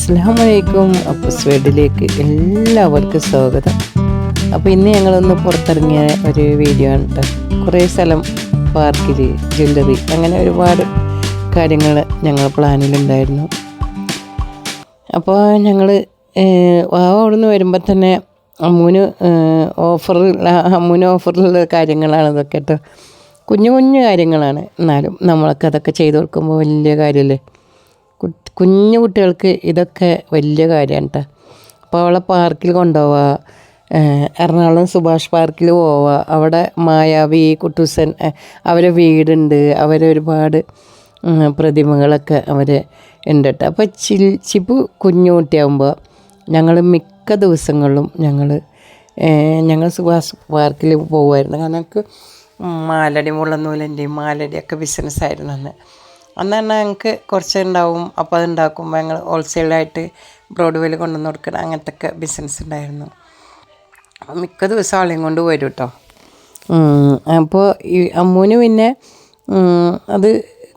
അസ്സലാമലൈക്കും. അപ്പൂസ് വേൾഡിലേക്ക് എല്ലാവർക്കും സ്വാഗതം. അപ്പോൾ ഇന്ന് ഞങ്ങളൊന്ന് പുറത്തിറങ്ങിയ ഒരു വീഡിയോ ആണ് കേട്ടോ. കുറേ സ്ഥലം, പാർക്കിൽ, ജ്വല്ലറി, അങ്ങനെ ഒരുപാട് കാര്യങ്ങൾ ഞങ്ങൾ പ്ലാനിലുണ്ടായിരുന്നു. അപ്പോൾ ഞങ്ങൾ അവിടെ നിന്ന് വരുമ്പോൾ തന്നെ അമ്മൂന് ഓഫറിലുള്ള കാര്യങ്ങളാണ് ഇതൊക്കെ കേട്ടോ. കുഞ്ഞു കുഞ്ഞു കാര്യങ്ങളാണ്, എന്നാലും നമ്മളൊക്കെ അതൊക്കെ ചെയ്ത് കൊടുക്കുമ്പോൾ വലിയ കാര്യമല്ലേ. കുഞ്ഞു കുട്ടികൾക്ക് ഇതൊക്കെ വലിയ കാര്യമാണ് കേട്ടോ. അപ്പോൾ അവളെ പാർക്കിൽ കൊണ്ടുപോവുക, എറണാകുളം സുഭാഷ് പാർക്കിൽ പോവുക. അവിടെ മായാവി, കുട്ടൂസൻ, അവരെ വീടുണ്ട്, അവരെ ഒരുപാട് പ്രതിമകളൊക്കെ അവർ ഉണ്ട് കേട്ടോ. അപ്പോൾ ചിപ്പു കുഞ്ഞു കുട്ടിയാകുമ്പോൾ ഞങ്ങൾ മിക്ക ദിവസങ്ങളിലും ഞങ്ങൾ സുഭാഷ് പാർക്കിൽ പോകുമായിരുന്നു. കാരണം ഞങ്ങൾക്ക് മാലടി, മുള്ളനൂലിൻ്റെയും മാലടിയൊക്കെ ബിസിനസ്സായിരുന്നു അന്ന് പറഞ്ഞാൽ ഞങ്ങൾക്ക് കുറച്ച് ഉണ്ടാവും. അപ്പോൾ അതുണ്ടാക്കുമ്പോൾ ഞങ്ങൾ ഹോൾസെയിലായിട്ട് ബ്രോഡ്വേയിൽ കൊണ്ടുവന്ന് കൊടുക്കണം, അങ്ങനത്തെ ഒക്കെ ബിസിനസ് ഉണ്ടായിരുന്നു. അപ്പോൾ മിക്ക ദിവസം ആളെയും കൊണ്ട് വരും കേട്ടോ. അപ്പോൾ ഈ അമ്മൂന് പിന്നെ അത്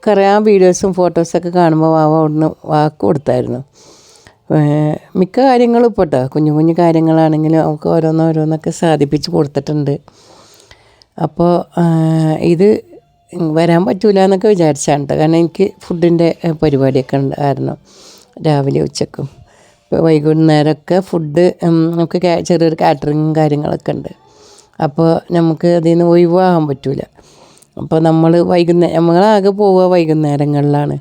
കുറേ വീഡിയോസും ഫോട്ടോസൊക്കെ കാണുമ്പോൾ അവിടുന്ന് വാക്ക് കൊടുത്തായിരുന്നു. മിക്ക കാര്യങ്ങളും ഇപ്പോൾ കേട്ടോ, കുഞ്ഞു കുഞ്ഞു കാര്യങ്ങളാണെങ്കിലും നമുക്ക് ഓരോന്നോരോന്നൊക്കെ സാധിപ്പിച്ച് കൊടുത്തിട്ടുണ്ട്. അപ്പോൾ ഇത് വരാൻ പറ്റില്ല എന്നൊക്കെ വിചാരിച്ചാണ് കേട്ടോ. കാരണം എനിക്ക് ഫുഡിൻ്റെ പരിപാടിയൊക്കെ ഉണ്ടായിരുന്നു, രാവിലെ ഉച്ചക്കും. ഇപ്പോൾ വൈകുന്നേരമൊക്കെ ഫുഡ് നമുക്ക് ചെറിയൊരു കാറ്ററിങ്ങും കാര്യങ്ങളൊക്കെ ഉണ്ട്. അപ്പോൾ നമുക്ക് അതിൽ നിന്ന് ഒഴിവാകാൻ പറ്റില്ല. അപ്പോൾ നമ്മളാകെ പോവുക വൈകുന്നേരങ്ങളിലാണ്.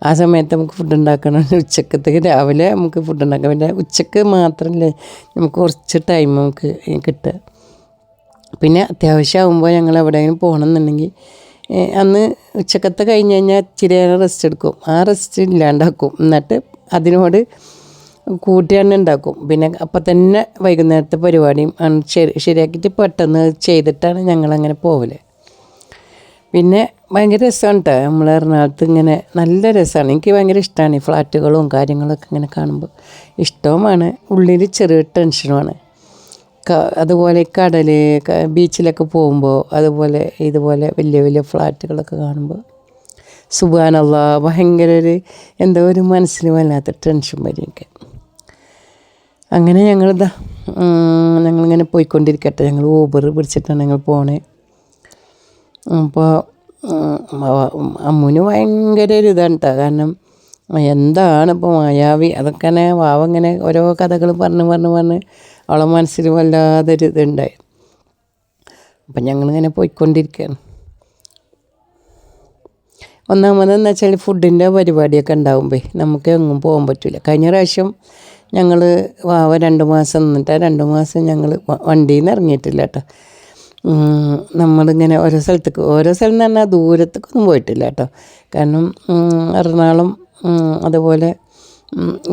ആ സമയത്ത് നമുക്ക് ഫുഡ് ഉണ്ടാക്കണം. ഉച്ചക്കത്തേക്ക് രാവിലെ നമുക്ക് ഫുഡ് ഉണ്ടാക്കാം, പിന്നെ ഉച്ചക്ക് മാത്രമല്ലേ നമുക്ക് കുറച്ച് ടൈം നമുക്ക് കിട്ടുക. പിന്നെ അത്യാവശ്യമാകുമ്പോൾ ഞങ്ങൾ എവിടെയെങ്കിലും പോകണമെന്നുണ്ടെങ്കിൽ അന്ന് ഉച്ചക്കത്തെ കഴിഞ്ഞ് കഴിഞ്ഞാൽ ഇച്ചിരി നേരം റെസ്റ്റ് എടുക്കും. ആ റെസ്റ്റ് ഇല്ലാണ്ടാക്കും, എന്നിട്ട് അതിനോട് കൂട്ടിയാണ് ഉണ്ടാക്കും. പിന്നെ അപ്പം തന്നെ വൈകുന്നേരത്തെ പരിപാടിയും ശരിയാക്കിയിട്ട് പെട്ടെന്ന് ചെയ്തിട്ടാണ് ഞങ്ങളങ്ങനെ പോവല്. പിന്നെ ഭയങ്കര രസമാണ് കേട്ടോ. നമ്മൾ എറണാകുളത്ത് ഇങ്ങനെ നല്ല രസമാണ്. എനിക്ക് ഭയങ്കര ഇഷ്ടമാണ് ഈ ഫ്ലാറ്റുകളും കാര്യങ്ങളൊക്കെ ഇങ്ങനെ കാണുമ്പോൾ. ഇഷ്ടവുമാണ്, ഉള്ളിൽ ചെറിയ ടെൻഷനുമാണ്. അതുപോലെ കടൽ, ബീച്ചിലൊക്കെ പോകുമ്പോൾ ഇതുപോലെ വലിയ വലിയ ഫ്ലാറ്റുകളൊക്കെ കാണുമ്പോൾ സുബ്ഹാനല്ലാഹ്, ഭയങ്കര എന്തോ ഒരു മനസ്സിൽ വല്ലാത്ത ടെൻഷൻ വരും എനിക്ക്. അങ്ങനെ ഞങ്ങളിങ്ങനെ പോയിക്കൊണ്ടിരിക്കട്ടെ. ഞങ്ങൾ ഊബർ പിടിച്ചിട്ടാണ് ഞങ്ങൾ പോണേ. അപ്പോൾ അമ്മൂന് ഭയങ്കര ഒരു ഇതാണ് കേട്ടോ. കാരണം എന്താണ് ഇപ്പോൾ മായാവി, അതൊക്കെ ഇങ്ങനെ ഓരോ കഥകൾ പറഞ്ഞ് അവളെ മനസ്സിൽ വല്ലാതൊരു ഇതുണ്ടായി. അപ്പം ഞങ്ങളിങ്ങനെ പോയിക്കൊണ്ടിരിക്കുകയാണ്. ഒന്നാമതെന്ന് വെച്ചാൽ ഫുഡിൻ്റെ പരിപാടിയൊക്കെ ഉണ്ടാകുമ്പോൾ നമുക്ക് എങ്ങും പോകാൻ പറ്റില്ല. കഴിഞ്ഞ പ്രാവശ്യം ഞങ്ങൾ 2 മാസം നിന്നിട്ട് 2 മാസം ഞങ്ങൾ വണ്ടിയിൽ നിന്ന് ഇറങ്ങിയിട്ടില്ല കേട്ടോ. നമ്മളിങ്ങനെ ഓരോ സ്ഥലം എന്ന് പറഞ്ഞാൽ ദൂരത്തേക്കൊന്നും പോയിട്ടില്ല കേട്ടോ. കാരണം എറണാകുളം അതുപോലെ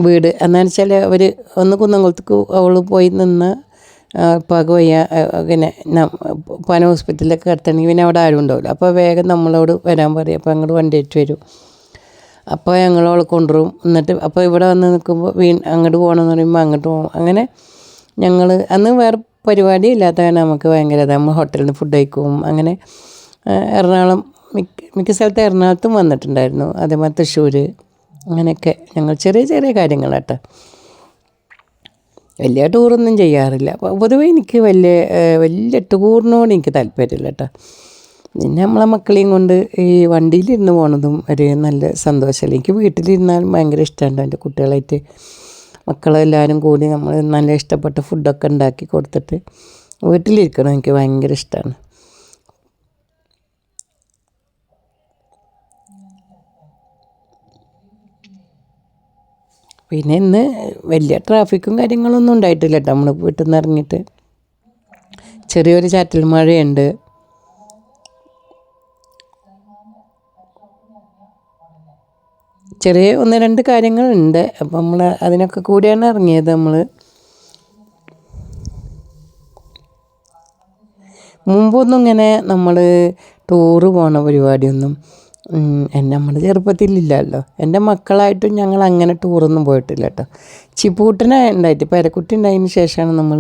വീട് എന്നാന്ന് വെച്ചാൽ അവർ ഒന്ന് കുന്നംകുളത്തേക്ക് അവൾ പോയി നിന്ന് പക വയ്യ, പിന്നെ പന ഹോസ്പിറ്റലിലൊക്കെ കിടത്തണമെങ്കിൽ പിന്നെ അവിടെ ആരും ഉണ്ടാവില്ല. അപ്പോൾ വേഗം നമ്മളോട് വരാൻ പറയും. അപ്പോൾ ഞങ്ങൾ വണ്ടിയിട്ട് വരും. അപ്പോൾ ഞങ്ങളവളെ കൊണ്ടുവരും. എന്നിട്ട് അപ്പോൾ ഇവിടെ വന്ന് നിൽക്കുമ്പോൾ അങ്ങോട്ട് പോകണമെന്ന് പറയുമ്പോൾ അങ്ങോട്ട് പോകും. അങ്ങനെ ഞങ്ങൾ അന്ന് വേറെ പരിപാടി ഇല്ലാത്തതാണ് നമുക്ക് ഭയങ്കര നമ്മൾ ഹോട്ടലിൽ നിന്ന് ഫുഡ് കഴിക്കും. അങ്ങനെ എറണാകുളം മിക്ക സ്ഥലത്ത് എറണാകുളത്തും വന്നിട്ടുണ്ടായിരുന്നു, അതേമാതിരി തൃശ്ശൂർ, അങ്ങനെയൊക്കെ ഞങ്ങൾ ചെറിയ ചെറിയ കാര്യങ്ങളാട്ടോ. വലിയ ടൂറൊന്നും ചെയ്യാറില്ല. അപ്പോൾ പൊതുവേ എനിക്ക് വലിയ ടൂറിനോട് എനിക്ക് താല്പര്യമില്ല കേട്ടോ. പിന്നെ നമ്മളെ മക്കളെയും കൊണ്ട് ഈ വണ്ടിയിലിരുന്ന് പോണതും ഒരു നല്ല സന്തോഷമല്ല. എനിക്ക് വീട്ടിലിരുന്നാലും ഭയങ്കര ഇഷ്ടമാണ്. എൻ്റെ കുട്ടികളായിട്ട് മക്കളെല്ലാവരും കൂടി നമ്മൾ നല്ല ഇഷ്ടപ്പെട്ട ഫുഡൊക്കെ ഉണ്ടാക്കി കൊടുത്തിട്ട് വീട്ടിലിരിക്കണം എനിക്ക് ഭയങ്കര ഇഷ്ടമാണ്. പിന്നെ ഇന്ന് വലിയ ട്രാഫിക്കും കാര്യങ്ങളൊന്നും ഉണ്ടായിട്ടില്ല കേട്ടോ. നമ്മൾ വീട്ടിൽ നിന്ന് ഇറങ്ങിയിട്ട് ചെറിയൊരു ചാറ്റൽ മഴയുണ്ട്. ചെറിയ 1-2 കാര്യങ്ങളുണ്ട്. അപ്പം നമ്മൾ അതിനൊക്കെ കൂടിയാണ് ഇറങ്ങിയത്. മുമ്പൊന്നും ഇങ്ങനെ നമ്മൾ ടൂറ് പോണ പരിപാടിയൊന്നും നമ്മുടെ ചെറുപ്പത്തിലില്ലല്ലോ. എൻ്റെ മക്കളായിട്ടും ഞങ്ങൾ അങ്ങനെ ടൂറൊന്നും പോയിട്ടില്ല കേട്ടോ. ചിപ്പൂട്ടനെ ഉണ്ടായിട്ട് പേരക്കുട്ടി ഉണ്ടായതിന് ശേഷമാണ് നമ്മൾ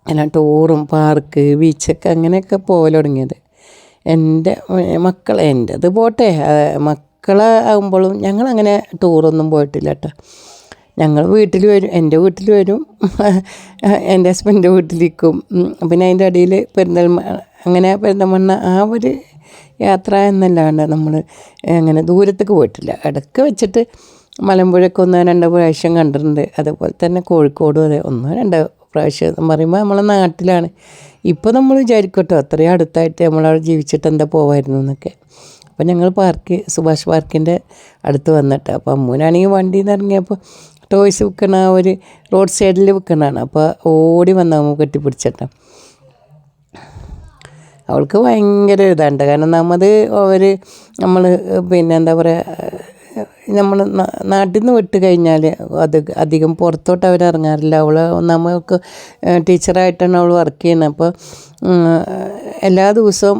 അങ്ങനെ ടൂറും പാർക്ക്, ബീച്ചൊക്കെ അങ്ങനെയൊക്കെ പോകൽ തുടങ്ങിയത്. എൻ്റെത് പോട്ടെ, മക്കളെ ആകുമ്പോഴും ഞങ്ങളങ്ങനെ ടൂറൊന്നും പോയിട്ടില്ല കേട്ടോ. ഞങ്ങൾ വീട്ടിൽ വരും, എൻ്റെ വീട്ടിൽ വരും, എൻ്റെ ഹസ്ബൻഡിൻ്റെ വീട്ടിലിരിക്കും. പിന്നെ അതിൻ്റെ ഇടയിൽ പെരിന്തൽമണ്ണ ആ ഒരു യാത്ര എന്നല്ലാണ്ട് നമ്മൾ അങ്ങനെ ദൂരത്തേക്ക് പോയിട്ടില്ല. ഇടയ്ക്ക് വെച്ചിട്ട് മലമ്പുഴയ്ക്ക് 1-2 പ്രാവശ്യം കണ്ടിട്ടുണ്ട്. അതുപോലെ തന്നെ കോഴിക്കോടും അതെ 1-2 പ്രാവശ്യം എന്ന് പറയുമ്പോൾ നമ്മളെ നാട്ടിലാണ്. ഇപ്പോൾ നമ്മൾ വിചാരിക്കട്ടോ അത്രയും അടുത്തായിട്ട് നമ്മളവിടെ ജീവിച്ചിട്ട് എന്താ പോവായിരുന്നു എന്നൊക്കെ. അപ്പോൾ ഞങ്ങൾ സുഭാഷ് പാർക്കിൻ്റെ അടുത്ത് വന്നിട്ട്, അപ്പോൾ അമ്മൂനാണെങ്കിൽ വണ്ടിയിൽ നിന്ന് ഇറങ്ങിയപ്പോൾ ടോയ്സ് വിൽക്കണ ഒരു റോഡ് സൈഡിൽ വിൽക്കണതാണ്. അപ്പോൾ ഓടി വന്ന അമ്മ കെട്ടിപ്പിടിച്ചിട്ട് അവൾക്ക് ഭയങ്കര ഇതാണ്. കാരണം നമ്മൾ പിന്നെ എന്താ പറയുക, നമ്മൾ നാട്ടിൽ നിന്ന് വിട്ട് കഴിഞ്ഞാൽ അധികം പുറത്തോട്ട് അവരിറങ്ങാറില്ല. നമ്മൾക്ക് ടീച്ചറായിട്ടാണ് അവൾ വർക്ക് ചെയ്യുന്നത്. അപ്പോൾ എല്ലാ ദിവസവും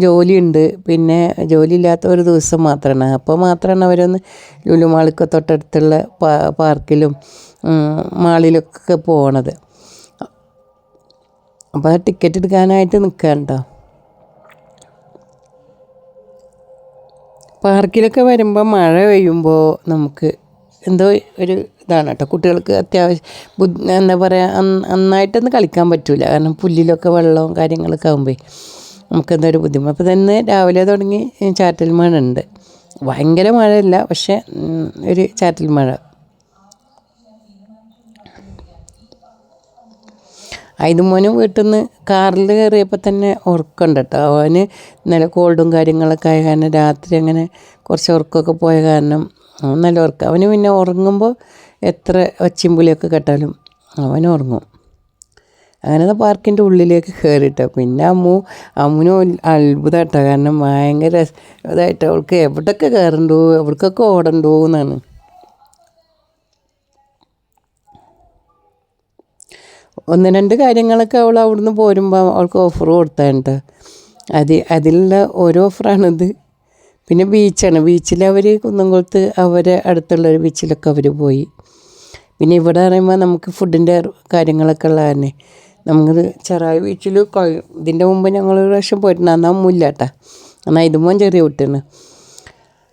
ജോലിയുണ്ട്, പിന്നെ ജോലിയില്ലാത്ത ഒരു ദിവസം മാത്രമാണ്. അപ്പോൾ മാത്രമാണ് അവരൊന്ന് ലുലു മാളിക്ക് തൊട്ടടുത്തുള്ള പാർക്കിലും മാളിലൊക്കെ പോകണത്. അപ്പോൾ ടിക്കറ്റ് എടുക്കാനായിട്ട് നിൽക്കുകയാണ്. പാർക്കിലൊക്കെ വരുമ്പോൾ മഴ പെയ്യുമ്പോൾ നമുക്ക് എന്തോ ഒരു ഇതാണ് കേട്ടോ. കുട്ടികൾക്ക് അത്യാവശ്യം എന്താ പറയുക, നന്നായിട്ടൊന്നും കളിക്കാൻ പറ്റില്ല. കാരണം പുല്ലിലൊക്കെ വെള്ളവും കാര്യങ്ങളൊക്കെ ആകുമ്പോൾ നമുക്കെന്തോ ഒരു ബുദ്ധിമുട്ട്. അപ്പോൾ തന്നെ രാവിലെ തുടങ്ങി ചാറ്റൽ മഴ ഉണ്ട്. ഭയങ്കര മഴയല്ല, പക്ഷേ ഒരു ചാറ്റൽ മഴ. മോനും വീട്ടിൽ നിന്ന് കാറിൽ കയറിയപ്പോൾ തന്നെ ഉറക്കമുണ്ട് കേട്ടോ. അവന് ഇന്നലെ കോൾഡും കാര്യങ്ങളൊക്കെ ആയ കാരണം രാത്രി അങ്ങനെ കുറച്ച് ഉറക്കമൊക്കെ പോയ കാരണം അവൻ നല്ല ഉറക്കം. അവന് പിന്നെ ഉറങ്ങുമ്പോൾ എത്ര ഒച്ചിമ്പുലിയൊക്കെ കേട്ടാലും അവൻ ഉറങ്ങും. അങ്ങനെ പാർക്കിൻ്റെ ഉള്ളിലേക്ക് കയറിയിട്ടോ. പിന്നെ അമ്മുനും അത്ഭുതം കേട്ടോ. കാരണം ഭയങ്കര ഇതായിട്ട് അവൾക്ക് എവിടെയൊക്കെ കയറണ്ടോ എവിടേക്കൊക്കെ ഓടണ്ടോ എന്നാണ്. ഒന്ന് രണ്ട് കാര്യങ്ങളൊക്കെ അവൾ അവിടുന്ന് പോരുമ്പോൾ അവൾക്ക് ഓഫർ കൊടുത്താണ്ട്. അതിലുള്ള ഓരോ ഓഫറാണിത്. പിന്നെ ബീച്ചിൽ അവർ കുന്നംകുളത്ത് അവരെ അടുത്തുള്ളൊരു ബീച്ചിലൊക്കെ അവർ പോയി. പിന്നെ ഇവിടെ പറയുമ്പോൾ നമുക്ക് ഫുഡിൻ്റെ കാര്യങ്ങളൊക്കെ ഉള്ള തന്നെ നമുക്ക് ചെറായി ബീച്ചിൽ ഇതിൻ്റെ മുമ്പ് ഞങ്ങൾ ഒരു പ്രാവശ്യം പോയിട്ടുണ്ട്. എന്നാൽ അമ്മില്ല കേട്ടോ, എന്നാൽ ഇതുമ്പോൾ ചെറിയ കുട്ടിയാണ്.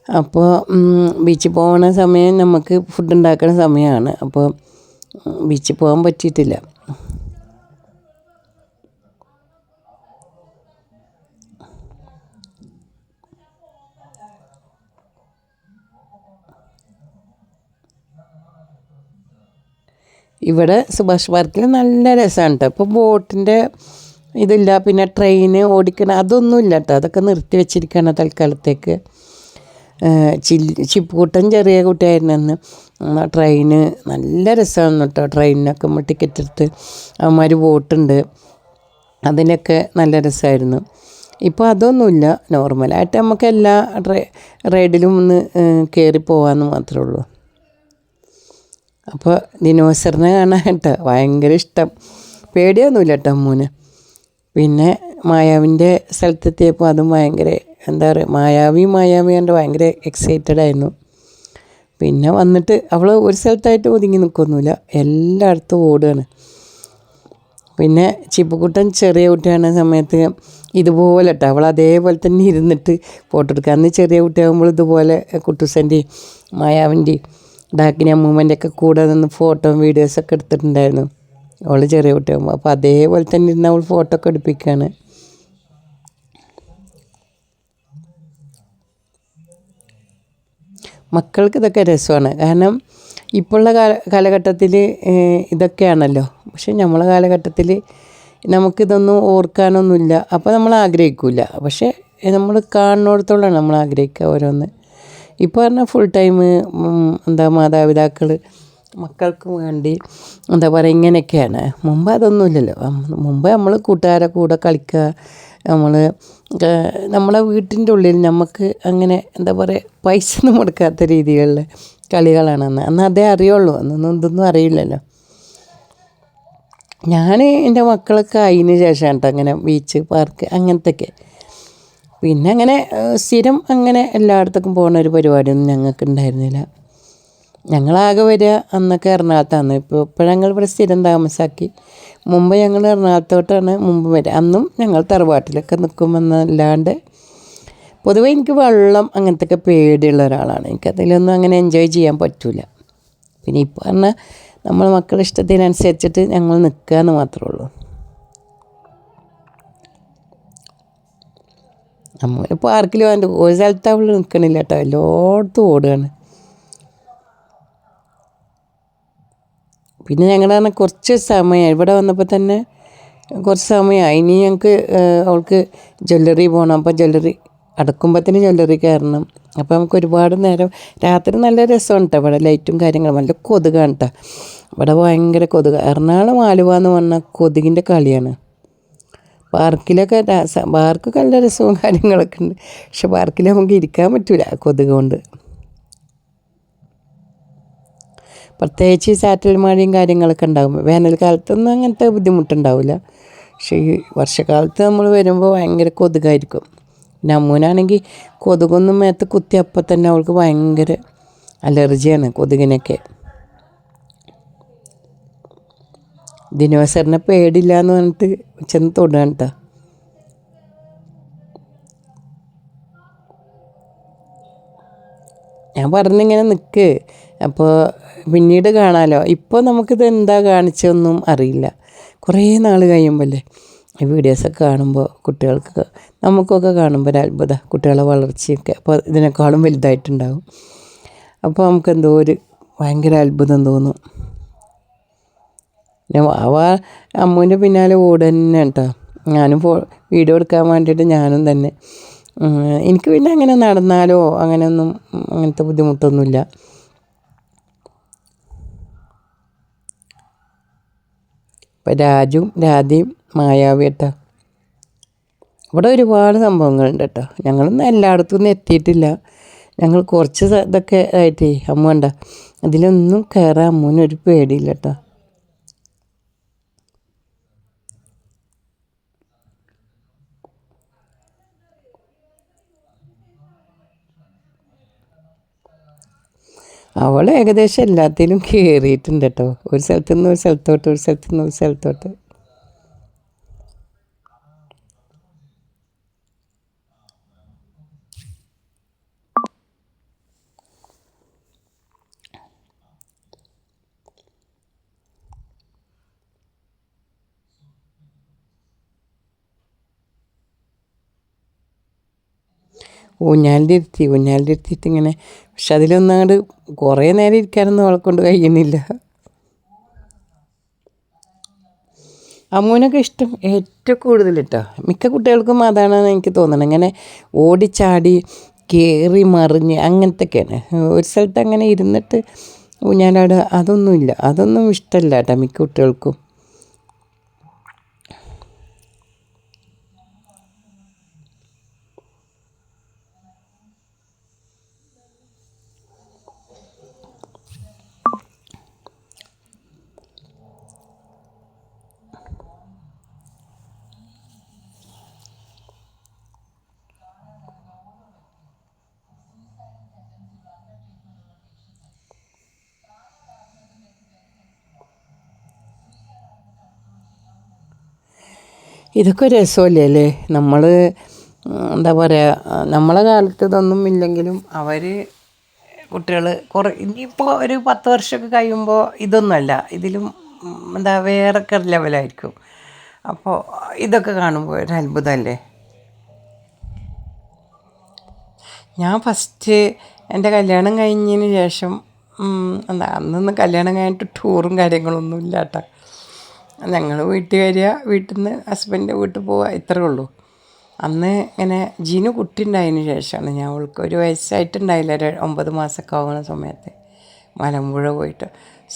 അപ്പോൾ ബീച്ചിൽ പോകുന്ന സമയം നമുക്ക് ഫുഡ് ഉണ്ടാക്കുന്ന സമയമാണ്. അപ്പോൾ ബീച്ചിൽ പോകാൻ പറ്റിയിട്ടില്ല. ഇവിടെ സുഭാഷ് പാർക്കിൽ നല്ല രസമാണ് കേട്ടോ. ഇപ്പോൾ ബോട്ടിൻ്റെ ഇതില്ല, പിന്നെ ട്രെയിന് ഓടിക്കണം അതൊന്നും ഇല്ല കേട്ടോ. അതൊക്കെ നിർത്തി വെച്ചിരിക്കുകയാണ് തൽക്കാലത്തേക്ക്. ചിപ്പുകൂട്ടൻ ചെറിയ കുട്ടിയായിരുന്നെന്ന് ട്രെയിന് നല്ല രസമാണ് കേട്ടോ. ട്രെയിനിനൊക്കെ നമ്മൾ ടിക്കറ്റ് എടുത്ത് അവന്മാർ ബോട്ടുണ്ട്, അതിനൊക്കെ നല്ല രസമായിരുന്നു. ഇപ്പോൾ അതൊന്നുമില്ല. നോർമലായിട്ട് നമുക്ക് എല്ലാ റൈഡിലും ഒന്ന് കയറി പോകാമെന്ന് മാത്രമേ ഉള്ളൂ. അപ്പോൾ ദിനോസറിനെ കാണാൻ കേട്ടോ ഭയങ്കര ഇഷ്ടം. പേടിയൊന്നുമില്ല കേട്ടോ അമ്മൂന്. പിന്നെ മായാവിൻ്റെ സ്ഥലത്തെത്തിയപ്പോൾ അതും ഭയങ്കര എന്താ പറയുക, മായാവി കണ്ട് ഭയങ്കര എക്സൈറ്റഡ് ആയിരുന്നു. പിന്നെ വന്നിട്ട് അവൾ ഒരു സ്ഥലത്തായിട്ട് ഒതുങ്ങി നിൽക്കൊന്നുമില്ല, എല്ലായിടത്തും ഓടുകയാണ്. പിന്നെ ചിപ്പുക്കുട്ടൻ ചെറിയ കുട്ടിയാകുന്ന സമയത്ത് ഇതുപോലെ കേട്ടോ അവൾ അതേപോലെ തന്നെ ഇരുന്നിട്ട് ഫോട്ടോ എടുക്കുക. അന്ന് ചെറിയ കുട്ടിയാകുമ്പോൾ ഇതുപോലെ കുട്ടൂസൻ്റെയും മായാവിൻ്റെയും ഡാക്കിനി അമ്മൂമ്മൻ്റെ ഒക്കെ കൂടെ നിന്ന് ഫോട്ടോയും വീഡിയോസൊക്കെ എടുത്തിട്ടുണ്ടായിരുന്നു അവൾ ചെറിയ കുട്ടിയാകുമ്പോൾ. അപ്പോൾ അതേപോലെ തന്നെ ഇരുന്ന് അവൾ ഫോട്ടോ ഒക്കെ എടുപ്പിക്കുകയാണ്. മക്കൾക്ക് ഇതൊക്കെ രസമാണ്. കാരണം ഇപ്പോഴുള്ള കാലഘട്ടത്തിൽ ഇതൊക്കെയാണല്ലോ. പക്ഷെ നമ്മളെ കാലഘട്ടത്തിൽ നമുക്കിതൊന്നും ഓർക്കാനൊന്നുമില്ല. അപ്പോൾ നമ്മൾ ആഗ്രഹിക്കില്ല. പക്ഷേ നമ്മൾ കാണുന്നിടത്തോളാണ് നമ്മൾ ആഗ്രഹിക്കുക ഓരോന്ന്. ഇപ്പോൾ പറഞ്ഞാൽ ഫുൾ ടൈം മാതാപിതാക്കൾ മക്കൾക്ക് വേണ്ടി എന്താ പറയുക ഇങ്ങനെയൊക്കെയാണ്. മുമ്പ് അതൊന്നുമില്ലല്ലോ. മുമ്പ് നമ്മൾ കൂട്ടുകാരെ കൂടെ കളിക്കുക, നമ്മളെ വീട്ടിൻ്റെ ഉള്ളിൽ നമുക്ക് അങ്ങനെ എന്താ പറയുക പൈസ ഒന്നും കൊടുക്കാത്ത രീതിയിലുള്ള കളികളാണ് അന്ന് അതേ അറിയുള്ളൂ. അന്നൊന്നും ഇതൊന്നും അറിയില്ലല്ലോ. ഞാൻ എൻ്റെ മക്കളൊക്കെ അതിന് ശേഷമാണ് കേട്ടോ അങ്ങനെ ബീച്ച് പാർക്ക് അങ്ങനത്തെയൊക്കെ. പിന്നെ അങ്ങനെ സ്ഥിരം അങ്ങനെ എല്ലായിടത്തേക്കും പോകുന്ന ഒരു പരിപാടിയൊന്നും ഞങ്ങൾക്ക് ഉണ്ടായിരുന്നില്ല. ഞങ്ങളാകെ വരിക അന്നൊക്കെ എറണാകുളത്താണ്. ഇപ്പോൾ ഞങ്ങൾ ഇവിടെ സ്ഥിരം താമസാക്കി. മുമ്പ് ഞങ്ങൾ എറണാകുളത്തോട്ടാണ് മുമ്പ് വരിക. അന്നും ഞങ്ങൾ തറവാട്ടിലൊക്കെ നിൽക്കുമെന്നല്ലാണ്ട് പൊതുവെ എനിക്ക് വെള്ളം അങ്ങനത്തെയൊക്കെ പേടിയുള്ള ഒരാളാണ്. എനിക്കതിലൊന്നും അങ്ങനെ എൻജോയ് ചെയ്യാൻ പറ്റില്ല. പിന്നെ ഇപ്പോൾ പറഞ്ഞാൽ നമ്മൾ മക്കളുടെ ഇഷ്ടത്തിനനുസരിച്ചിട്ട് ഞങ്ങൾ നിൽക്കുക എന്ന് മാത്രമേ ഉള്ളൂ. നമ്മൾ പാർക്കിൽ വേണ്ട ഒരു സ്ഥലത്ത് അവൾ നിൽക്കണില്ല കേട്ടോ, എല്ലായിടത്തും ഓടുകയാണ്. പിന്നെ ഞങ്ങളുടെ പറഞ്ഞാൽ കുറച്ച് സമയം ഇവിടെ വന്നപ്പോൾ തന്നെ കുറച്ച് സമയമായി. ഇനി ഞങ്ങൾക്ക് അവൾക്ക് ജ്വല്ലറി പോകണം. അപ്പോൾ ജ്വല്ലറി അടക്കുമ്പത്തിന് ജ്വല്ലറി കയറണം. അപ്പോൾ നമുക്ക് ഒരുപാട് നേരം രാത്രി നല്ല രസമാണ് കേട്ടോ. ഇവിടെ ലൈറ്റും കാര്യങ്ങളും നല്ല കൊതുകാണ് കേട്ടോ. ഇവിടെ ഭയങ്കര കൊതുക്. എറണാകുളം ആലുവ എന്ന് പറഞ്ഞാൽ കൊതുകിൻ്റെ കളിയാണ്. പാർക്കിലൊക്കെ പാർക്കൊക്കെ നല്ല രസവും കാര്യങ്ങളൊക്കെ ഉണ്ട്. പക്ഷെ പാർക്കിൽ നമുക്ക് ഇരിക്കാൻ പറ്റില്ല കൊതുക് കൊണ്ട്. പ്രത്യേകിച്ച് ചാറ്റൽ മഴയും കാര്യങ്ങളൊക്കെ ഉണ്ടാകും. വേനൽക്കാലത്തൊന്നും അങ്ങനത്തെ ബുദ്ധിമുട്ടുണ്ടാവില്ല. പക്ഷേ ഈ വർഷക്കാലത്ത് നമ്മൾ വരുമ്പോൾ ഭയങ്കര കൊതുകായിരിക്കും. പിന്നെ അമ്മൂനാണെങ്കിൽ കൊതുകൊന്നും മേത്ത് കുത്തി അപ്പം തന്നെ അവൾക്ക് ഭയങ്കര അലർജിയാണ് കൊതുകിനൊക്കെ. ദിനവസറിനെ പേടില്ല എന്ന് പറഞ്ഞിട്ട് ചെന്ന് തൊടുകയാണ് കേട്ടോ. ഞാൻ പറഞ്ഞിങ്ങനെ നിൽക്ക്, അപ്പോൾ പിന്നീട് കാണാമല്ലോ. ഇപ്പോൾ നമുക്കിത് എന്താ കാണിച്ചതൊന്നും അറിയില്ല. കുറേ നാൾ കഴിയുമ്പോഴല്ലേ ഈ വീഡിയോസൊക്കെ കാണുമ്പോൾ കുട്ടികൾക്ക് നമുക്കൊക്കെ കാണുമ്പോൾ ഒരു അത്ഭുതം, കുട്ടികളെ വളർച്ചയൊക്കെ അപ്പോൾ ഇതിനേക്കാളും വലുതായിട്ടുണ്ടാകും. അപ്പോൾ നമുക്കെന്തോ ഒരു ഭയങ്കര അത്ഭുതം തോന്നും. പിന്നെ അവ അമ്മൂൻ്റെ പിന്നാലെ ഓടുക തന്നെ കേട്ടോ. ഞാനും വീഡിയോ എടുക്കാൻ വേണ്ടിയിട്ട് ഞാനും തന്നെ. എനിക്ക് പിന്നെ അങ്ങനെ നടന്നാലോ അങ്ങനെയൊന്നും അങ്ങനത്തെ ബുദ്ധിമുട്ടൊന്നുമില്ല. ഇപ്പം രാജും രാധയും മായാവി കേട്ടോ. ഇവിടെ ഒരുപാട് സംഭവങ്ങളുണ്ട് കേട്ടോ. ഞങ്ങളൊന്നും എല്ലായിടത്തും ഒന്നും എത്തിയിട്ടില്ല. ഞങ്ങൾ കുറച്ച് ഇതൊക്കെ ആയിട്ടേ അമ്മ വേണ്ട അതിലൊന്നും കയറാൻ അമ്മൂനൊരു പേടിയില്ല കേട്ടോ. അവൾ ഏകദേശം എല്ലാത്തിലും കയറിയിട്ടുണ്ട് കേട്ടോ. ഒരു സ്ഥലത്തുനിന്ന് ഒരു സ്ഥലത്തോട്ട്, ഒരു സ്ഥലത്തുനിന്ന് ഒരു സ്ഥലത്തോട്ട്. ഊഞ്ഞാലിരുത്തിയിട്ട് ഇങ്ങനെ, പക്ഷെ അതിലൊന്നും അങ്ങോട്ട് കുറേ നേരം ഇരിക്കാനൊന്നും അവളെ കൊണ്ട് കഴിയുന്നില്ല. അമ്മൂനൊക്കെ ഇഷ്ടം ഏറ്റവും കൂടുതൽ കേട്ടോ. മിക്ക കുട്ടികൾക്കും അതാണെന്ന് എനിക്ക് തോന്നണം. ഇങ്ങനെ ഓടിച്ചാടി കയറി മറിഞ്ഞ് അങ്ങനത്തെയൊക്കെയാണ്. ഒരു സ്ഥലത്ത് അങ്ങനെ ഇരുന്നിട്ട് ഊഞ്ഞാലാടുക അതൊന്നുമില്ല. അതൊന്നും ഇഷ്ടമല്ല കേട്ടോ മിക്ക കുട്ടികൾക്കും. ഇതൊക്കെ രസമല്ലേ അല്ലേ? നമ്മൾ എന്താ പറയുക, നമ്മളെ കാലത്ത് ഇതൊന്നും ഇല്ലെങ്കിലും അവർ കുട്ടികൾ കുറേ ഇനിയിപ്പോൾ ഒരു 10 വർഷമൊക്കെ കഴിയുമ്പോൾ ഇതൊന്നുമല്ല, ഇതിലും എന്താ വേറൊക്കെ ലെവലായിരിക്കും. അപ്പോൾ ഇതൊക്കെ കാണുമ്പോൾ ഒരു അത്ഭുതമല്ലേ. ഞാൻ ഫസ്റ്റ് എൻ്റെ കല്യാണം കഴിഞ്ഞതിന് ശേഷം എന്താ അന്നൊന്നും കല്യാണം കഴിഞ്ഞിട്ട് ടൂറും കാര്യങ്ങളൊന്നും ഇല്ല കേട്ടോ. ഞങ്ങൾ വീട്ടിൽ വരിക, വീട്ടിൽ നിന്ന് ഹസ്ബൻഡിൻ്റെ വീട്ടിൽ പോവുക, ഇത്രേ ഉള്ളൂ. അന്ന് ഇങ്ങനെ ജീനു കുട്ടി ഉണ്ടായതിന് ശേഷമാണ് ഞാൻ അവൾക്ക് ഒരു വയസ്സായിട്ടുണ്ടായില്ല, 9 മാസമൊക്കെ ആവുന്ന സമയത്ത് മലമ്പുഴ പോയിട്ട്.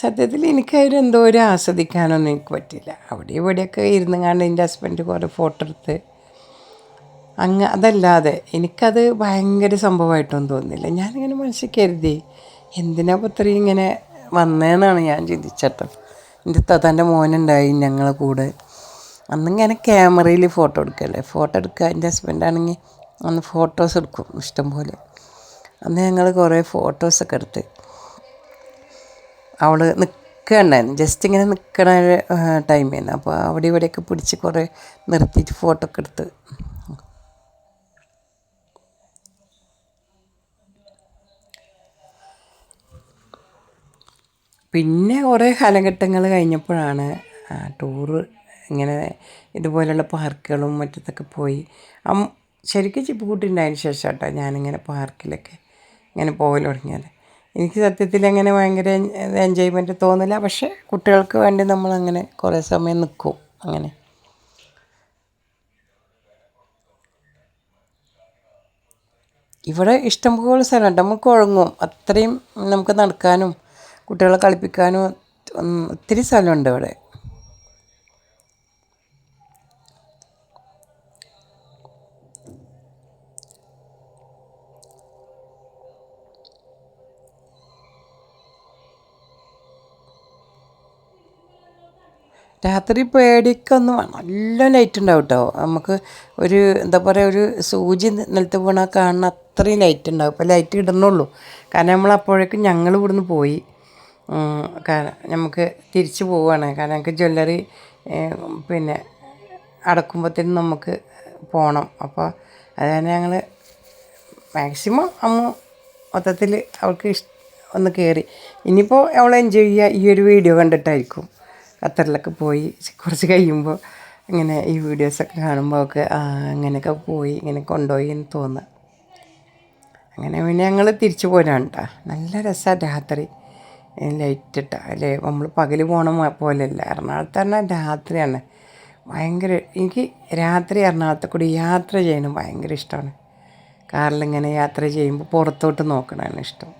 സത്യത്തിൽ എനിക്കതിലെന്തോ ഒരു ആസ്വദിക്കാനൊന്നും എനിക്ക് പറ്റില്ല. അവിടെ ഇവിടെയൊക്കെ ഇരുന്നുകൊണ്ട് എൻ്റെ ഹസ്ബൻഡ് കുറേ ഫോട്ടോ എടുത്ത് അതല്ലാതെ എനിക്കത് ഭയങ്കര സംഭവമായിട്ടൊന്നും തോന്നുന്നില്ല. ഞാനിങ്ങനെ മനസ്സിൽ കരുതി എന്തിനാ ഇത്രയും ഇങ്ങനെ വന്നതെന്നാണ് ഞാൻ ചിന്തിച്ചട്ടോ. എൻ്റെ താത്താൻ്റെ മോനുണ്ടായി ഞങ്ങളെ കൂടെ. അന്നിങ്ങനെ ക്യാമറയിൽ ഫോട്ടോ എടുക്കല്ലേ, ഫോട്ടോ എടുക്കുക. എൻ്റെ ഹസ്ബൻഡാണെങ്കിൽ അന്ന് ഫോട്ടോസ് എടുക്കും ഇഷ്ടം പോലെ. അന്ന് ഞങ്ങൾ കുറേ ഫോട്ടോസൊക്കെ എടുത്ത്. അവൾ നിൽക്കുകയുണ്ടായിരുന്നു, ജസ്റ്റ് ഇങ്ങനെ നിൽക്കണ ടൈമായിരുന്നു. അപ്പോൾ അവിടെ ഇവിടെയൊക്കെ പിടിച്ച് കുറേ നിർത്തിയിട്ട് ഫോട്ടോ ഒക്കെ എടുത്ത്. പിന്നെ കുറേ കാലഘട്ടങ്ങൾ കഴിഞ്ഞപ്പോഴാണ് ടൂറ് ഇങ്ങനെ ഇതുപോലെയുള്ള പാർക്കുകളും മറ്റത്തൊക്കെ പോയി ശരിക്കും ചിപ്പുകുട്ടി ഉണ്ടായതിന് ശേഷം കേട്ടോ ഞാനിങ്ങനെ പാർക്കിലൊക്കെ ഇങ്ങനെ പോകൽ തുടങ്ങിയത്. എനിക്ക് സത്യത്തിൽ അങ്ങനെ ഭയങ്കര എൻജോയ്മെൻറ്റ് തോന്നില്ല, പക്ഷേ കുട്ടികൾക്ക് വേണ്ടി നമ്മളങ്ങനെ കുറേ സമയം നിൽക്കും. അങ്ങനെ ഇവിടെ ഇഷ്ടംപോലെ സ്ഥലമുണ്ട്, നമുക്ക് ഉഴങ്ങും. അത്രയും നമുക്ക് നടക്കാനും കുട്ടികളെ കളിപ്പിക്കാനും ഒത്തിരി സ്ഥലമുണ്ട് ഇവിടെ. രാത്രി പേടിക്കൊന്നും വേണം, നല്ല ലൈറ്റ് ഉണ്ടാവും കേട്ടോ. നമുക്ക് ഒരു എന്താ പറയുക, ഒരു സൂചി നിലത്ത് വീണാൽ കാണുന്ന അത്രയും ലൈറ്റ് ഉണ്ടാവും. ഇപ്പോൾ ലൈറ്റ് ഇടണുള്ളൂ, കാരണം നമ്മൾ അപ്പോഴേക്കും ഞങ്ങൾ ഇവിടുന്ന് പോയി. കാരണം നമുക്ക് തിരിച്ച് പോവുകയാണ്, കാരണം ഞങ്ങൾക്ക് ജ്വല്ലറി പിന്നെ അടക്കുമ്പോഴത്തേനും നമുക്ക് പോകണം. അപ്പോൾ അതുതന്നെ ഞങ്ങൾ മാക്സിമം മൊത്തത്തിൽ അവൾക്ക് ഒന്ന് കയറി. ഇനിയിപ്പോൾ അവൾ എൻജോയ് ചെയ്യുക ഈ ഒരു വീഡിയോ കണ്ടിട്ടായിരിക്കും. ഖത്തറിലൊക്കെ പോയി കുറച്ച് കഴിയുമ്പോൾ ഇങ്ങനെ ഈ വീഡിയോസൊക്കെ കാണുമ്പോൾ ഒക്കെ അങ്ങനെയൊക്കെ പോയി ഇങ്ങനെ കൊണ്ടുപോയി എന്ന് തോന്നുക. അങ്ങനെ പിന്നെ ഞങ്ങൾ തിരിച്ചു പോരാണ് കേട്ടോ. നല്ല രസമാണ് രാത്രി ലൈറ്റ് ഇട്ട അല്ലേ. നമ്മൾ പകൽ പോകണ പോലെയല്ല, എറണാകുളത്ത് പറഞ്ഞാൽ രാത്രിയാണ് ഭയങ്കര. എനിക്ക് രാത്രി എറണാകുളത്തെ കൂടി യാത്ര ചെയ്യണം ഭയങ്കര ഇഷ്ടമാണ്. കാറിലിങ്ങനെ യാത്ര ചെയ്യുമ്പോൾ പുറത്തോട്ട് നോക്കണതാണ് ഇഷ്ടം.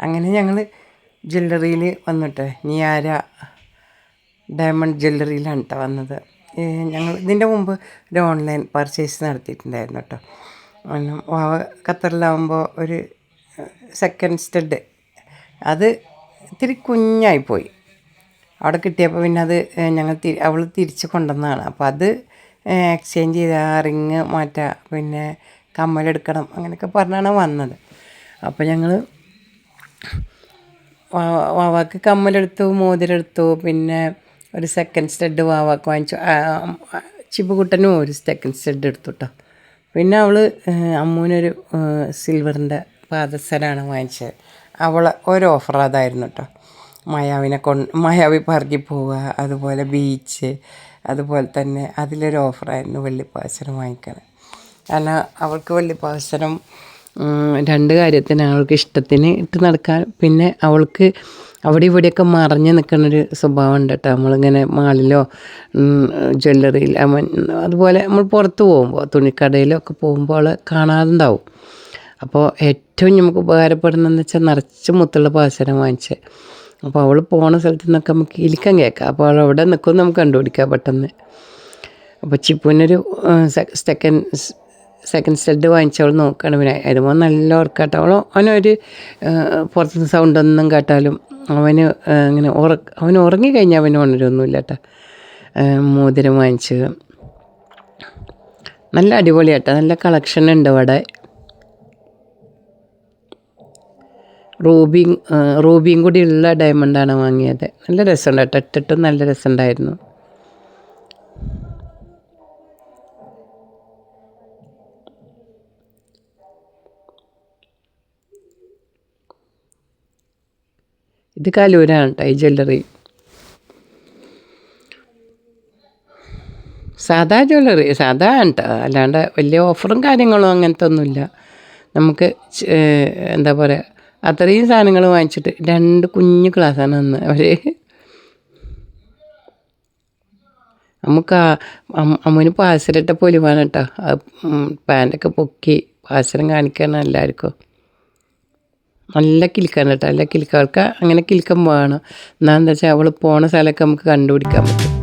അങ്ങനെ ഞങ്ങൾ ജ്വല്ലറിയിൽ വന്നിട്ട് നിയാര ഡയമണ്ട് ജ്വല്ലറിയിലാണ് കേട്ടോ വന്നത്. ഞങ്ങൾ ഇതിൻ്റെ മുമ്പ് ഒരു ഓൺലൈൻ പർച്ചേസ് നടത്തിയിട്ടുണ്ടായിരുന്നു കേട്ടോ. ഖത്തറിലാവുമ്പോൾ ഒരു സെക്കൻഡ് സ്റ്റഡ് അത് ഇത്തിരി കുഞ്ഞായിപ്പോയി. അവിടെ കിട്ടിയപ്പോൾ പിന്നെ അത് ഞങ്ങൾ അവൾ തിരിച്ച് കൊണ്ടുവന്നതാണ്. അപ്പോൾ അത് എക്സ്ചേഞ്ച് ചെയ്ത് ആ റിങ് മാറ്റുക, പിന്നെ കമ്മലെടുക്കണം, അങ്ങനെയൊക്കെ പറഞ്ഞാണ് വന്നത്. അപ്പോൾ ഞങ്ങൾ വാവാക്ക് കമ്മലെടുത്തു, മോതിരെടുത്തു, പിന്നെ ഒരു സെക്കൻഡ് സ്റ്റഡ് വാവാക്ക് വാങ്ങിച്ചു. ചിപ്പുകുട്ടനും ഒരു സെക്കൻഡ് സ്റ്റഡ് എടുത്തു കേട്ടോ. പിന്നെ അവൾ അമ്മൂനൊരു സിൽവറിൻ്റെ പാദസരമാണ് വാങ്ങിച്ചത്. ഒരു ഓഫർ അതായിരുന്നു കേട്ടോ. മായാവി പാർക്കിൽ പോവുക, അതുപോലെ ബീച്ച്, അതുപോലെ തന്നെ അതിലൊരു ഓഫറായിരുന്നു വെള്ളിപ്പാദസരം വാങ്ങിക്കണം. കാരണം അവൾക്ക് വെള്ളിപ്പാദസരം രണ്ട് കാര്യത്തിന് അവൾക്ക് ഇഷ്ടത്തിന് ഇട്ട് നടക്കാൻ, പിന്നെ അവൾക്ക് അവിടെ ഇവിടെയൊക്കെ മറഞ്ഞ് നിൽക്കുന്നൊരു സ്വഭാവം ഉണ്ട് കേട്ടോ. നമ്മളിങ്ങനെ മാളിലോ ജ്വല്ലറിയിൽ അതുപോലെ നമ്മൾ പുറത്ത് പോകുമ്പോൾ തുണിക്കടയിലോ ഒക്കെ പോകുമ്പോൾ കാണാതുണ്ടാവും. അപ്പോൾ ഏറ്റവും നമുക്ക് ഉപകാരപ്പെടുന്നതെന്ന് വെച്ചാൽ നിറച്ച് മുത്തുള്ള പാദസരം വാങ്ങിച്ചത്. അപ്പോൾ അവൾ പോണ സ്ഥലത്ത് നിന്നൊക്കെ നമുക്ക് ഇരിക്കാൻ കേൾക്കാം. അപ്പോൾ അവൾ അവിടെ നിൽക്കുമെന്ന് നമുക്ക് കണ്ടുപിടിക്കാം പെട്ടെന്ന്. അപ്പോൾ ചിപ്പുവിനൊരു സെക്കൻഡ് സ്റ്റഡ് വാങ്ങിച്ചവൾ നോക്കുകയാണ്. പിന്നെ അതുമ്പോൾ നല്ല ഉറക്കാട്ടോ. അവനൊരു പുറത്തുനിന്ന് സൗണ്ടൊന്നും കേട്ടാലും ഇങ്ങനെ അവൻ ഉറങ്ങിക്കഴിഞ്ഞാൽ അവന് ഉണരൊന്നുമില്ല കേട്ടോ. മോതിരം വാങ്ങിച്ച് നല്ല അടിപൊളിയാട്ടോ. നല്ല കളക്ഷൻ ഉണ്ട് അവിടെ. റൂബിയും കൂടി ഉള്ള ഡയമണ്ടാണ് വാങ്ങിയത്. നല്ല രസമുണ്ട് കേട്ടോ, ഇട്ടിട്ടും നല്ല രസമുണ്ടായിരുന്നു. ഇത് കലൂരാണ് കേട്ടോ ഈ ജ്വല്ലറി. സാധാ ജ്വല്ലറി സാധാ കേട്ടോ, അല്ലാണ്ട് വലിയ ഓഫറും കാര്യങ്ങളും അങ്ങനത്തെ ഒന്നുമില്ല. നമുക്ക് എന്താ പറയുക, അത്രയും സാധനങ്ങൾ വാങ്ങിച്ചിട്ട് 2 കുഞ്ഞു ക്ലാസ്സാണ് അന്ന് അവർ. നമുക്ക് അമ്മൂന് പാഴ്സലിട്ട പൊലിവാണ് കേട്ടോ. പാൻറ്റൊക്കെ പൊക്കി പാഴ്സലും കാണിക്കാണ് എല്ലാവർക്കും. നല്ല കിലുക്കാണ് കേട്ടോ. നല്ല കിലുക്കവൾക്ക് അങ്ങനെ കിലുക്കം വേണം. എന്താണെന്ന് വെച്ചാൽ അവൾ പോണ സ്ഥലമൊക്കെ നമുക്ക് കണ്ടുപിടിക്കാൻ പറ്റും.